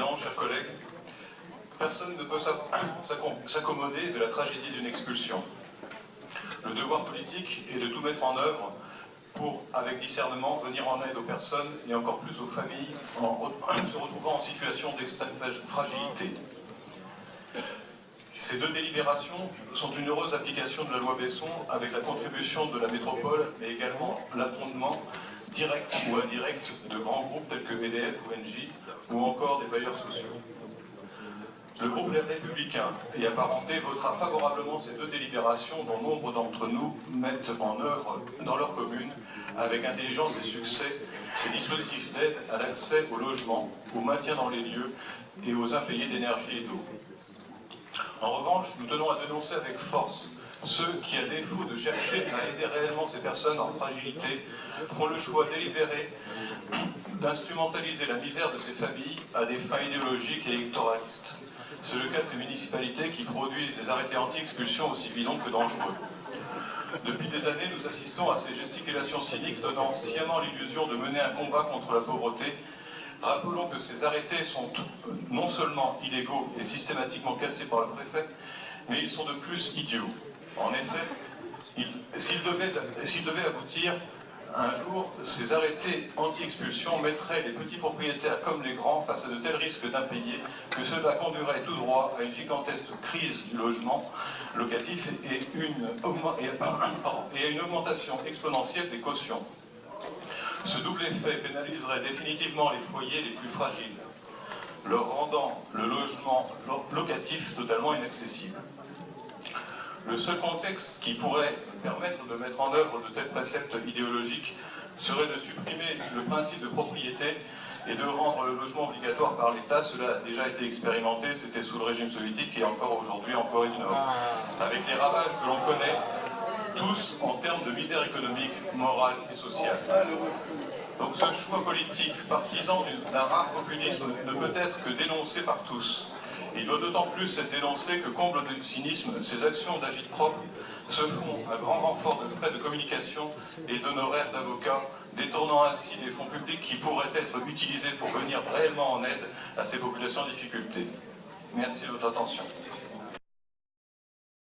Président, chers collègues, personne ne peut s'accommoder de la tragédie d'une expulsion. Le devoir politique est de tout mettre en œuvre pour, avec discernement, venir en aide aux personnes et encore plus aux familles se retrouvant en situation d'extrême fragilité. Ces deux délibérations sont une heureuse application de la loi Besson avec la contribution de la métropole, mais également l'abondement direct ou indirect de grands groupes tels que EDF ou Engie, ou encore des bailleurs sociaux. Le groupe Les Républicains et apparentés votera favorablement ces deux délibérations dont nombre d'entre nous mettent en œuvre dans leur commune, avec intelligence et succès, ces dispositifs d'aide à l'accès au logement, au maintien dans les lieux et aux impayés d'énergie et d'eau. En revanche, nous tenons à dénoncer avec force ceux qui, à défaut de chercher à aider réellement ces personnes en fragilité, font le choix délibéré d'instrumentaliser la misère de ces familles à des fins idéologiques et électoralistes. C'est le cas de ces municipalités qui produisent des arrêtés anti-expulsion aussi bidons que dangereux. Depuis des années, nous assistons à ces gesticulations cyniques donnant sciemment l'illusion de mener un combat contre la pauvreté. Rappelons que ces arrêtés sont non seulement illégaux et systématiquement cassés par le préfet, mais ils sont de plus idiots. En effet, s'ils devaient aboutir, un jour, ces arrêtés anti-expulsion mettraient les petits propriétaires comme les grands face à de tels risques d'impayés que cela conduirait tout droit à une gigantesque crise du logement locatif et à une augmentation exponentielle des cautions. Ce double effet pénaliserait définitivement les foyers les plus fragiles, leur rendant le logement locatif totalement inaccessible. Le seul contexte qui pourrait permettre de mettre en œuvre de tels préceptes idéologiques serait de supprimer le principe de propriété et de rendre le logement obligatoire par l'État. Cela a déjà été expérimenté, c'était sous le régime soviétique et encore aujourd'hui en Corée du Nord, avec les ravages que l'on connaît tous en termes de misère économique, morale et sociale. Donc ce choix politique, partisan d'un rare populisme, ne peut être que dénoncé par tous. Il doit d'autant plus être dénoncé que, comble de cynisme, ces actions d'agit-prop se font à grand renfort de frais de communication et d'honoraires d'avocats, détournant ainsi des fonds publics qui pourraient être utilisés pour venir réellement en aide à ces populations en difficulté. Merci de votre attention.